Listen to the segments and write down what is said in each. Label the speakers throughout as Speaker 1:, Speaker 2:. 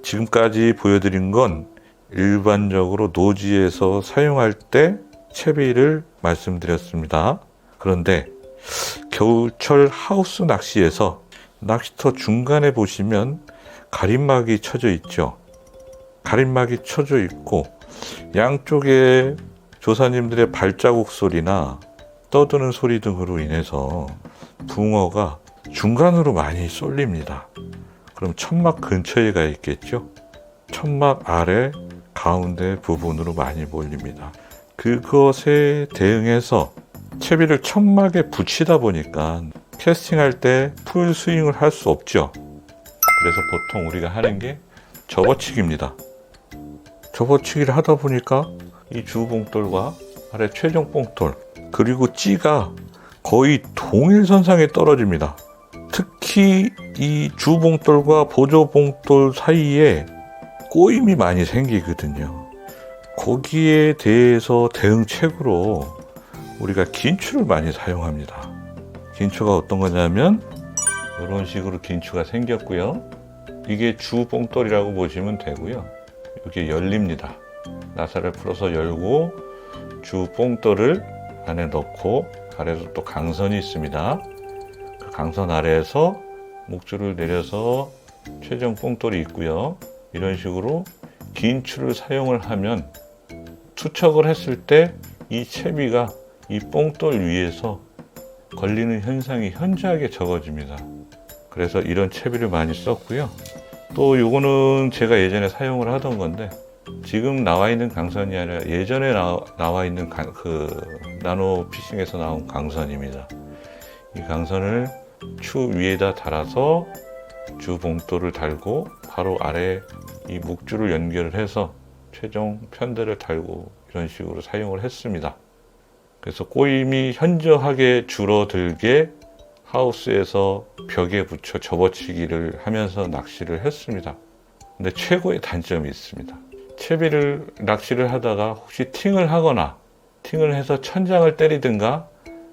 Speaker 1: 지금까지 보여드린 건 일반적으로 노지에서 사용할 때 채비를 말씀드렸습니다. 그런데 겨울철 하우스 낚시에서 낚시터 중간에 보시면 가림막이 쳐져 있죠. 가림막이 쳐져 있고 양쪽에 조사님들의 발자국 소리나 떠드는 소리 등으로 인해서 붕어가 중간으로 많이 쏠립니다. 그럼 천막 근처에 가 있겠죠. 천막 아래 가운데 부분으로 많이 몰립니다. 그것에 대응해서 채비를 천막에 붙이다 보니까 캐스팅할 때 풀 스윙을 할 수 없죠. 그래서 보통 우리가 하는 게 접어치기입니다. 접어치기를 하다 보니까 이 주봉돌과 아래 최종 봉돌 그리고 찌가 거의 동일선상에 떨어집니다. 특히 이 주봉돌과 보조봉돌 사이에 꼬임이 많이 생기거든요. 거기에 대해서 대응책으로 우리가 긴추를 많이 사용합니다. 긴추가 어떤 거냐면 이런 식으로 긴추가 생겼고요. 이게 주봉돌이라고 보시면 되고요. 이게 열립니다. 나사를 풀어서 열고 주봉돌을 안에 넣고 아래로 또 강선이 있습니다. 그 강선 아래에서 목줄을 내려서 최종 봉돌이 있고요. 이런 식으로 긴추를 사용을 하면 투척을 했을 때 이 채비가 이 봉돌 위에서 걸리는 현상이 현저하게 적어집니다. 그래서 이런 채비를 많이 썼고요. 또 요거는 제가 예전에 사용을 하던 건데 지금 나와 있는 강선이 아니라 예전에 나와 있는 나노 피싱에서 나온 강선입니다. 이 강선을 추 위에다 달아서 주 봉돌을 달고 바로 아래 이 목줄을 연결을 해서 최종 편대를 달고 이런 식으로 사용을 했습니다. 그래서 꼬임이 현저하게 줄어들게 하우스에서 벽에 붙여 접어치기를 하면서 낚시를 했습니다. 근데 최고의 단점이 있습니다. 채비를 낚시를 하다가 혹시 팅을 하거나 팅을 해서 천장을 때리든가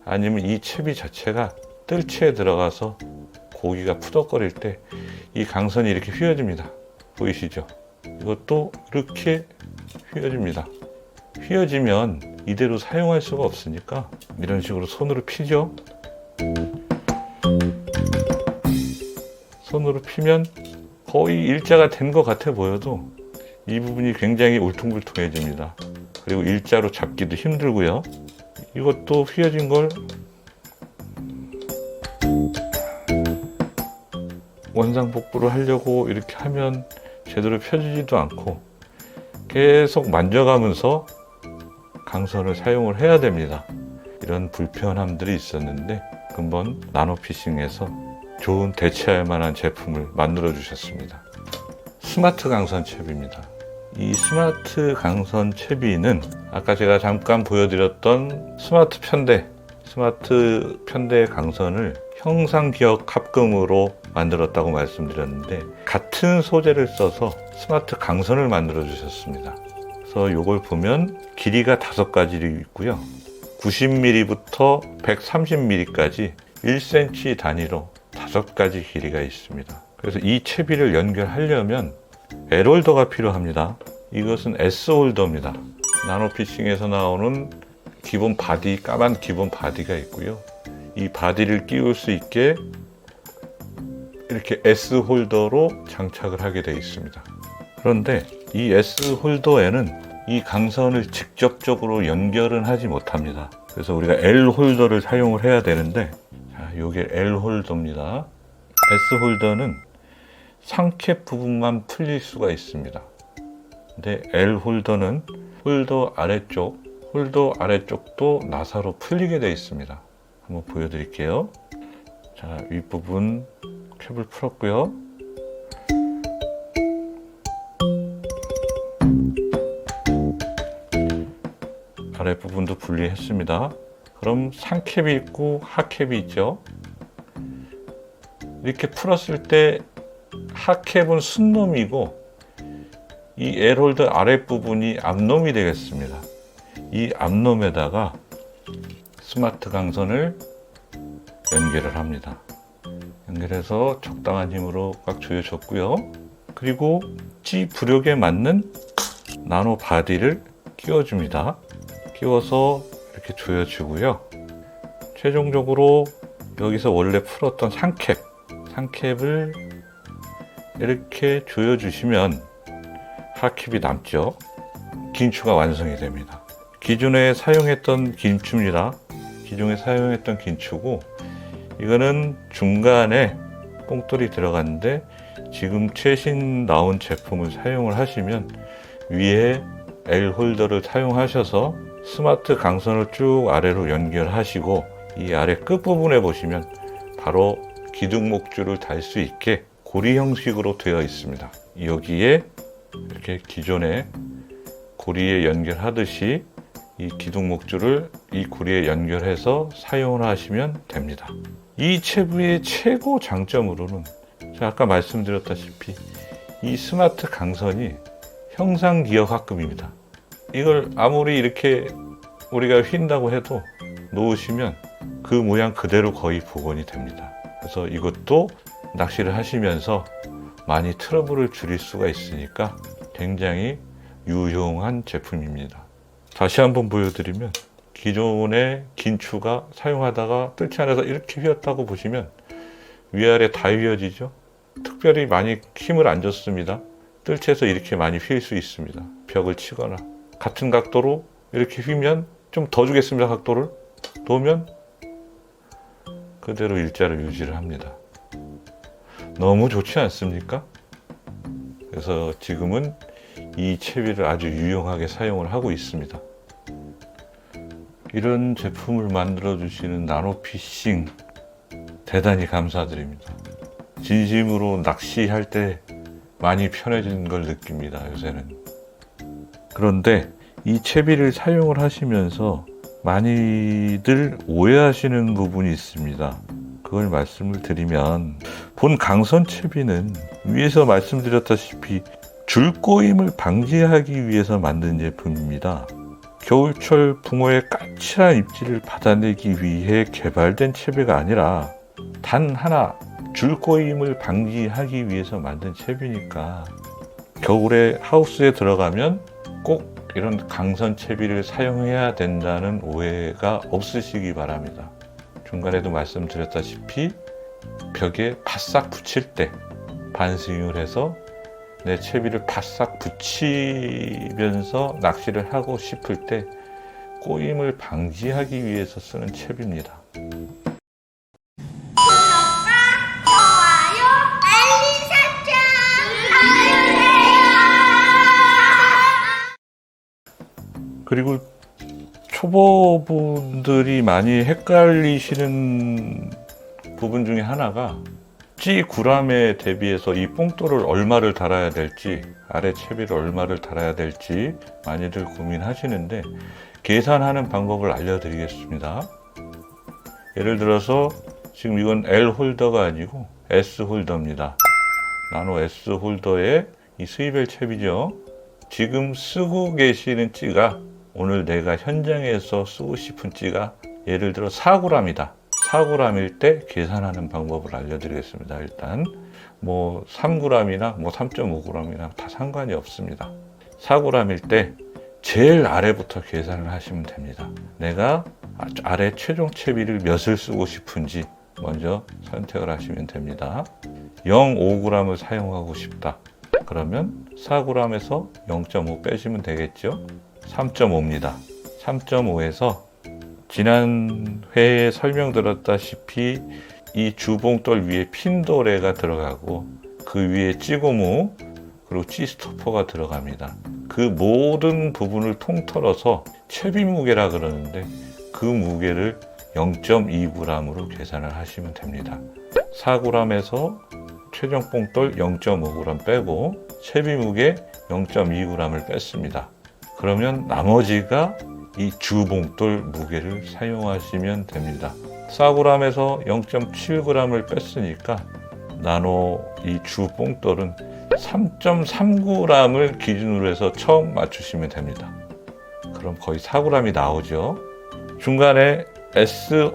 Speaker 1: 아니면 이 채비 자체가 뜰채에 들어가서 고기가 푸덕거릴 때 이 강선이 이렇게 휘어집니다. 보이시죠? 이것도 이렇게 휘어집니다. 휘어지면 이대로 사용할 수가 없으니까 이런 식으로 손으로 피죠. 손으로 피면 거의 일자가 된 것 같아 보여도 이 부분이 굉장히 울퉁불퉁해집니다. 그리고 일자로 잡기도 힘들고요. 이것도 휘어진 걸 원상복구를 하려고 이렇게 하면 제대로 펴지지도 않고 계속 만져가면서 강선을 사용을 해야 됩니다. 이런 불편함들이 있었는데 금번 나노피싱에서 좋은 대체할 만한 제품을 만들어 주셨습니다. 스마트 강선 채비입니다. 이 스마트 강선 채비는 아까 제가 잠깐 보여드렸던 스마트 편대 강선을 형상기억 합금으로 만들었다고 말씀드렸는데 같은 소재를 써서 스마트 강선을 만들어 주셨습니다. 그래서 이걸 보면 길이가 5가지로 있고요. 90mm부터 130mm까지 1cm 단위로 5가지 길이가 있습니다. 그래서 이 채비를 연결하려면 L홀더가 필요합니다. 이것은 S홀더입니다. 나노피싱에서 나오는 기본 바디, 까만 기본 바디가 있고요. 이 바디를 끼울 수 있게 이렇게 S홀더로 장착을 하게 되어 있습니다. 그런데 이 S홀더에는 이 강선을 직접적으로 연결은 하지 못합니다. 그래서 우리가 L홀더를 사용을 해야 되는데 이게 L홀더입니다. S홀더는 상캡 부분만 풀릴 수가 있습니다. 근데 L홀더는 홀더 아래쪽도 나사로 풀리게 되어 있습니다. 한번 보여드릴게요. 자, 윗부분 캡을 풀었고요. 아랫부분도 분리했습니다. 그럼 상캡이 있고 하캡이 있죠. 이렇게 풀었을 때 하캡은 순놈이고 이 L홀더 아랫부분이 앞놈이 되겠습니다. 이 앞놈에다가 스마트 강선을 연결을 합니다. 연결해서 적당한 힘으로 꽉 조여줬고요. 그리고 찌 부력에 맞는 나노 바디를 끼워줍니다. 끼워서 이렇게 조여주고요. 최종적으로 여기서 원래 풀었던 상캡을 이렇게 조여주시면 하캡이 남죠. 긴추가 완성이 됩니다. 기존에 사용했던 긴추입니다. 기존에 사용했던 긴추고, 이거는 중간에 뽕돌이 들어갔는데 지금 최신 나온 제품을 사용을 하시면 위에 L 홀더를 사용하셔서 스마트 강선을 쭉 아래로 연결하시고, 이 아래 끝부분에 보시면 바로 기둥 목줄을 달 수 있게 고리 형식으로 되어 있습니다. 여기에 이렇게 기존에 고리에 연결하듯이 이 기둥 목줄을 이 고리에 연결해서 사용을 하시면 됩니다. 이 채부의 최고 장점으로는 제가 아까 말씀드렸다시피 이 스마트 강선이 형상 기억합금입니다. 이걸 아무리 이렇게 우리가 휜다고 해도 놓으시면 그 모양 그대로 거의 복원이 됩니다. 그래서 이것도 낚시를 하시면서 많이 트러블을 줄일 수가 있으니까 굉장히 유용한 제품입니다. 다시 한번 보여드리면, 기존의 긴추가 사용하다가 뜰채 안에서 이렇게 휘었다고 보시면 위아래 다 휘어지죠. 특별히 많이 힘을 안 줬습니다. 뜰채에서 이렇게 많이 휠 수 있습니다. 벽을 치거나 같은 각도로 이렇게 휘면 좀 더 주겠습니다. 각도를 놓으면 그대로 일자를 유지를 합니다. 너무 좋지 않습니까? 그래서 지금은 이 채비를 아주 유용하게 사용을 하고 있습니다. 이런 제품을 만들어 주시는 나노피싱 대단히 감사드립니다. 진심으로 낚시할 때 많이 편해진 걸 느낍니다, 요새는. 그런데 이 채비를 사용을 하시면서 많이들 오해하시는 부분이 있습니다. 그걸 말씀을 드리면, 본 강선 채비는 위에서 말씀드렸다시피 줄꼬임을 방지하기 위해서 만든 제품입니다. 겨울철 붕어의 까칠한 입질을 받아내기 위해 개발된 채비가 아니라 단 하나 줄꼬임을 방지하기 위해서 만든 채비니까 겨울에 하우스에 들어가면 꼭 이런 강선 채비를 사용해야 된다는 오해가 없으시기 바랍니다. 중간에도 말씀드렸다시피 벽에 바싹 붙일 때 반스윙을 해서 내 채비를 바싹 붙이면서 낚시를 하고 싶을 때 꼬임을 방지하기 위해서 쓰는 채비입니다. 그리고 초보분들이 많이 헷갈리시는 부분 중에 하나가 찌 구람에 대비해서 이 뽕돌을 얼마를 달아야 될지, 아래 채비를 얼마를 달아야 될지 많이들 고민하시는데, 계산하는 방법을 알려드리겠습니다. 예를 들어서 지금 이건 L 홀더가 아니고 S 홀더입니다. 나노 S 홀더의 이 스위벨 채비죠. 지금 쓰고 계시는 찌가, 오늘 내가 현장에서 쓰고 싶은 찌가 예를 들어 4g이다. 4g일 때 계산하는 방법을 알려드리겠습니다. 일단 뭐 3g이나 뭐 3.5g이나 다 상관이 없습니다. 4g일 때 제일 아래부터 계산을 하시면 됩니다. 내가 아래 최종 채비를 몇을 쓰고 싶은지 먼저 선택을 하시면 됩니다. 0.5g을 사용하고 싶다. 그러면 4g에서 0.5 빼시면 되겠죠. 3.5입니다. 3.5에서 지난 회에 설명드렸다시피 이 주봉돌 위에 핀도레가 들어가고 그 위에 찌고무 그리고 찌스토퍼가 들어갑니다. 그 모든 부분을 통틀어서 채비 무게라 그러는데 그 무게를 0.2g으로 계산을 하시면 됩니다. 4g에서 최종 뽕돌 0.5g 빼고 채비 무게 0.2g을 뺐습니다. 그러면 나머지가 이 주봉돌 무게를 사용하시면 됩니다. 4g에서 0.7g을 뺐으니까 나노 이 주봉돌은 3.3g을 기준으로 해서 처음 맞추시면 됩니다. 그럼 거의 4g이 나오죠. 중간에 S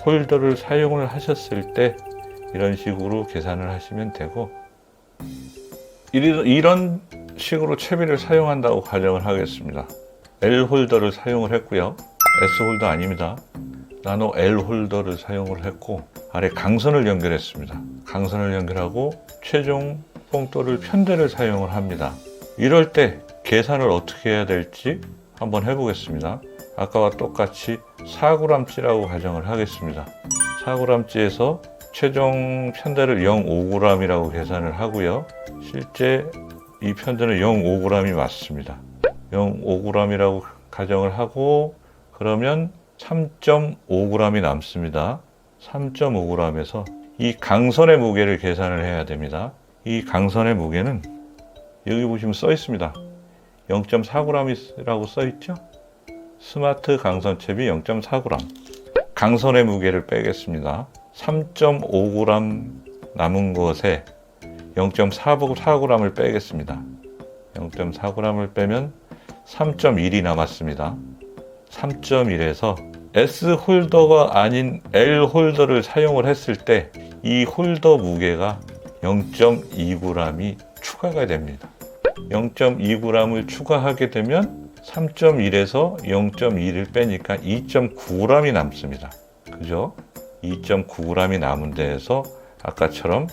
Speaker 1: 홀더를 사용을 하셨을 때 이런 식으로 계산을 하시면 되고, 이런 식으로 채비를 사용한다고 가정을 하겠습니다. L 홀더를 사용을 했고요. S 홀더 아닙니다. 나노 L 홀더를 사용을 했고 아래 강선을 연결했습니다. 강선을 연결하고 최종 뽕돌을 편대를 사용을 합니다. 이럴 때 계산을 어떻게 해야 될지 한번 해보겠습니다. 아까와 똑같이 4g짜리라고 가정을 하겠습니다. 4g짜리에서 최종 편대를 0.5g이라고 계산을 하고요. 실제 이 편대는 0.5g이 맞습니다. 0.5g이라고 가정을 하고 그러면 3.5g이 남습니다. 3.5g에서 이 강선의 무게를 계산을 해야 됩니다. 이 강선의 무게는 여기 보시면 써 있습니다. 0.4g이라고 써 있죠? 스마트 강선채비 0.4g. 강선의 무게를 빼겠습니다. 3.5g 남은 것에 0.4g을 빼겠습니다. 0.4g을 빼면 3.1이 남았습니다. 3.1에서 S 홀더가 아닌 L 홀더를 사용을 했을 때 이 홀더 무게가 0.2g이 추가가 됩니다. 0.2g을 추가하게 되면 3.1에서 0.2를 빼니까 2.9g이 남습니다. 그죠? 2.9g이 남은 데에서 아까처럼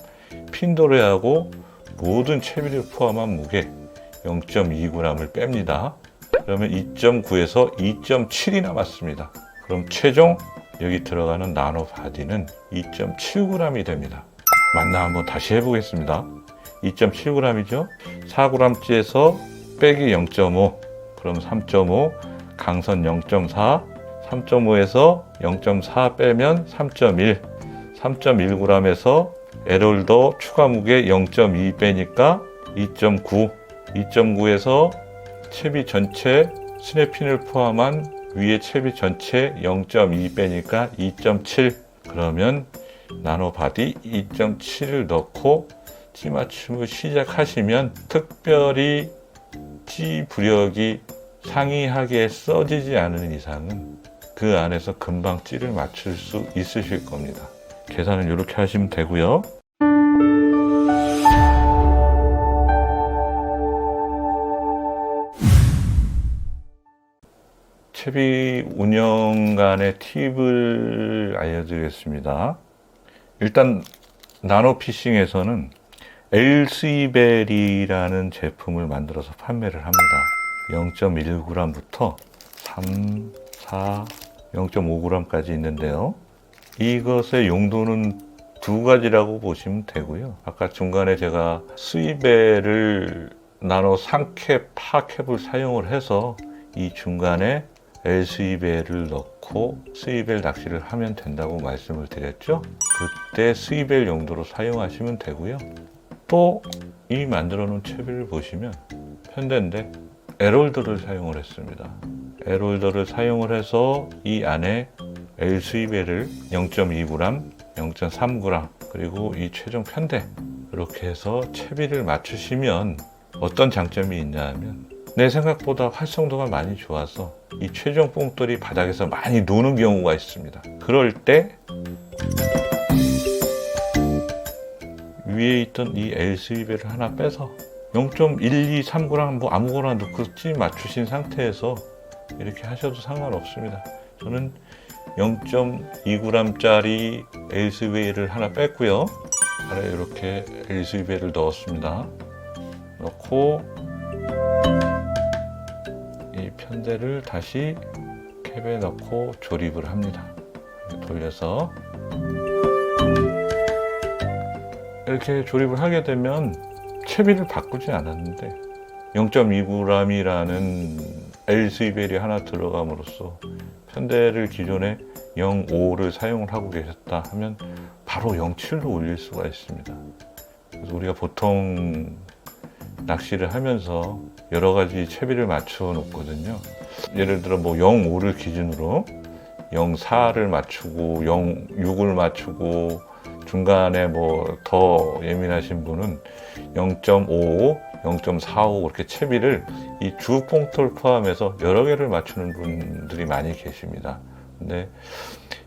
Speaker 1: 핀도레하고 모든 채비를 포함한 무게 0.2g을 뺍니다. 그러면 2.9에서 2.7이 남았습니다. 그럼 최종 여기 들어가는 나노 바디는 2.7g이 됩니다. 맞나 한번 다시 해보겠습니다. 2.7g이죠. 4g째에서 빼기 0.5 그럼 3.5 강선 0.4 3.5에서 0.4 빼면 3.1 3.1g에서 L홀더 추가 무게 0.2 빼니까 2.9 2.9에서 채비 전체 스냅핀을 포함한 위에 채비 전체 0.2 빼니까 2.7 그러면 나노 바디 2.7을 넣고 찌 맞춤을 시작하시면 특별히 찌 부력이 상이하게 써지지 않은 이상은 그 안에서 금방 찌를 맞출 수 있으실 겁니다. 계산은 이렇게 하시면 되고요. 채비 운영간의 팁을 알려드리겠습니다. 일단 나노 피싱에서는 엘스이벨이라는 제품을 만들어서 판매를 합니다. 0.1g부터 3, 4, 0.5g까지 있는데요. 이것의 용도는 두 가지라고 보시면 되고요. 아까 중간에 제가 스이벨을 나노 상캡, 파캡을 사용을 해서 이 중간에 L스이벨을 넣고 스이벨 낚시를 하면 된다고 말씀을 드렸죠. 그때 스이벨 용도로 사용하시면 되고요. 또 이 만들어 놓은 채비를 보시면 편대인데 L홀더를 사용을 했습니다. L홀더를 사용을 해서 이 안에 L스이벨을 0.2g, 0.3g 그리고 이 최종 편대 이렇게 해서 채비를 맞추시면 어떤 장점이 있냐 하면 내 생각보다 활성도가 많이 좋아서 이 최종 뽕돌이 바닥에서 많이 노는 경우가 있습니다. 그럴 때 위에 있던 이 L스이벨을 하나 빼서 0.123g 뭐 아무거나 넣고 찌 맞추신 상태에서 이렇게 하셔도 상관없습니다. 저는 0.2g짜리 L스이벨을 하나 뺐고요. 아래 이렇게 L스이벨을 넣었습니다. 넣고 이 편대를 다시 캡에 넣고 조립을 합니다. 돌려서 이렇게 조립을 하게 되면 채비를 바꾸지 않았는데 0.2g이라는 L스이벨이 하나 들어감으로써 편대를 기존에 0.5를 사용을 하고 계셨다 하면 바로 0.7로 올릴 수가 있습니다. 그래서 우리가 보통 낚시를 하면서 여러 가지 채비를 맞추어 놓거든요. 예를 들어 뭐 0.5를 기준으로 0.4를 맞추고 0.6을 맞추고 중간에 뭐 더 예민하신 분은 0.55, 0.45 그렇게 채비를 이 주 뽕돌 포함해서 여러 개를 맞추는 분들이 많이 계십니다. 근데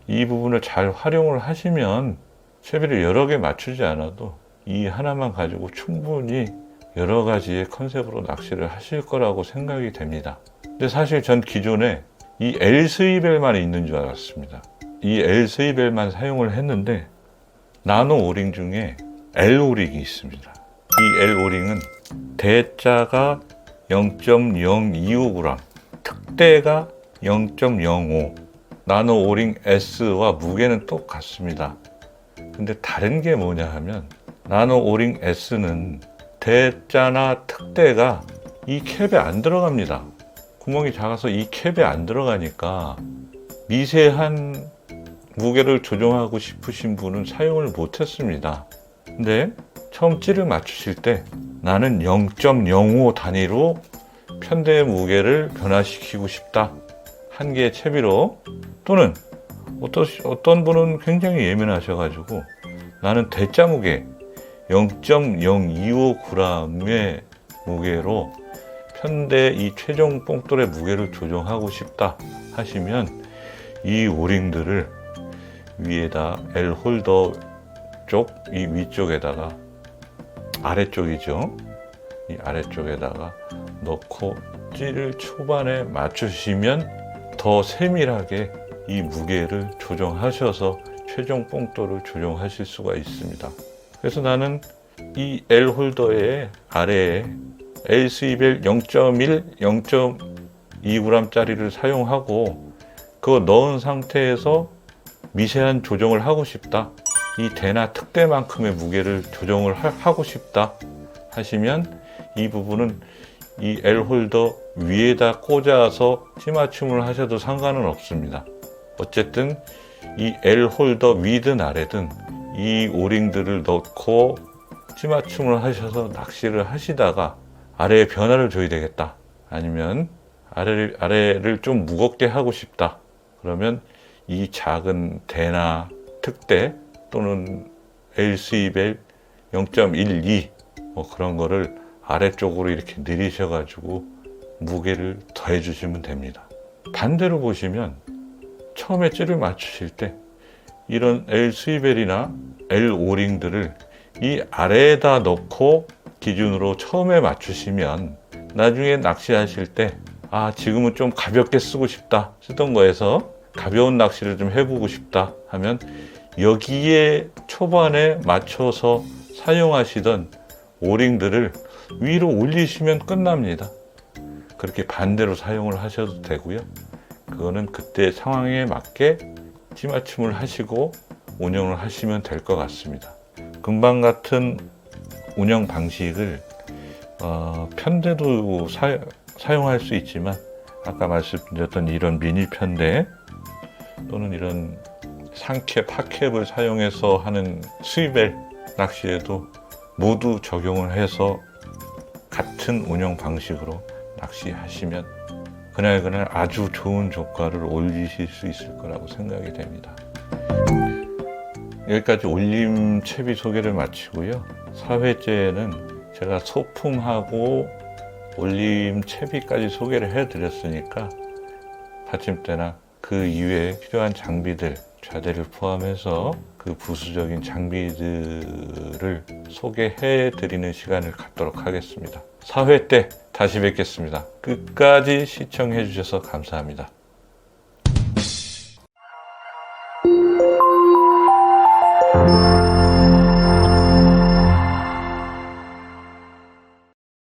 Speaker 1: 이 부분을 잘 활용을 하시면 채비를 여러 개 맞추지 않아도 이 하나만 가지고 충분히 여러 가지의 컨셉으로 낚시를 하실 거라고 생각이 됩니다. 근데 사실 전 기존에 이 L스위벨만 있는 줄 알았습니다. 이 L스위벨만 사용을 했는데 나노 오링 중에 L오링이 있습니다. 이 L오링은 대자가 0.025g, 특대가 0.05, 나노 오링 S와 무게는 똑같습니다. 근데 다른 게 뭐냐 하면 나노 오링 S는 대자나 특대가 이 캡에 안 들어갑니다. 구멍이 작아서 이 캡에 안 들어가니까 미세한 무게를 조정하고 싶으신 분은 사용을 못했습니다. 근데 처음 찌를 맞추실 때 나는 0.05 단위로 편대의 무게를 변화시키고 싶다. 한 개의 채비로, 또는 어떤 분은 굉장히 예민하셔가지고 나는 대자 무게 0.025g의 무게로 편대 이 최종 뽕돌의 무게를 조정하고 싶다 하시면 이 오링들을 위에다 L 홀더 쪽, 이 위쪽에다가 아래쪽이죠. 이 아래쪽에다가 넣고 찌를 초반에 맞추시면 더 세밀하게 이 무게를 조정하셔서 최종 뽕돌을 조정하실 수가 있습니다. 그래서 나는 이 L 홀더의 아래에 L 스위벨 0.1, 0.2g 짜리를 사용하고 그거 넣은 상태에서 미세한 조정을 하고 싶다. 이 대나 특대만큼의 무게를 조정을 하고 싶다 하시면 이 부분은 이 L 홀더 위에다 꽂아서 찌맞춤을 하셔도 상관은 없습니다. 어쨌든 이 L 홀더 위든 아래든 이 오링들을 넣고 찌맞춤을 하셔서 낚시를 하시다가 아래에 변화를 줘야 되겠다. 아니면 아래를 좀 무겁게 하고 싶다. 그러면 이 작은 대나 특대 또는 L 스위벨 0.12 뭐 그런 거를 아래쪽으로 이렇게 내리셔가지고 무게를 더해 주시면 됩니다. 반대로 보시면 처음에 찌를 맞추실 때 이런 L 스위벨이나 L 오링들을 이 아래에다 넣고 기준으로 처음에 맞추시면 나중에 낚시하실 때 지금은 좀 가볍게 쓰고 싶다, 쓰던 거에서 가벼운 낚시를 좀 해보고 싶다 하면 여기에 초반에 맞춰서 사용하시던 오링들을 위로 올리시면 끝납니다. 그렇게 반대로 사용을 하셔도 되고요. 그거는 그때 상황에 맞게 찌맞춤을 하시고 운영을 하시면 될 것 같습니다. 금방 같은 운영 방식을 편대도 사용할 수 있지만 아까 말씀드렸던 이런 미니 편대 또는 이런 상캡, 하캡을 사용해서 하는 스위벨 낚시에도 모두 적용을 해서 같은 운영 방식으로 낚시하시면 그날 아주 좋은 조과를 올리실 수 있을 거라고 생각이 됩니다. 여기까지 올림 채비 소개를 마치고요. 4회째에는 제가 소품하고 올림 채비까지 소개를 해드렸으니까 받침대나 그 이외에 필요한 장비들, 좌대를 포함해서 그 부수적인 장비들을 소개해 드리는 시간을 갖도록 하겠습니다. 4회 때 다시 뵙겠습니다. 끝까지 시청해 주셔서 감사합니다.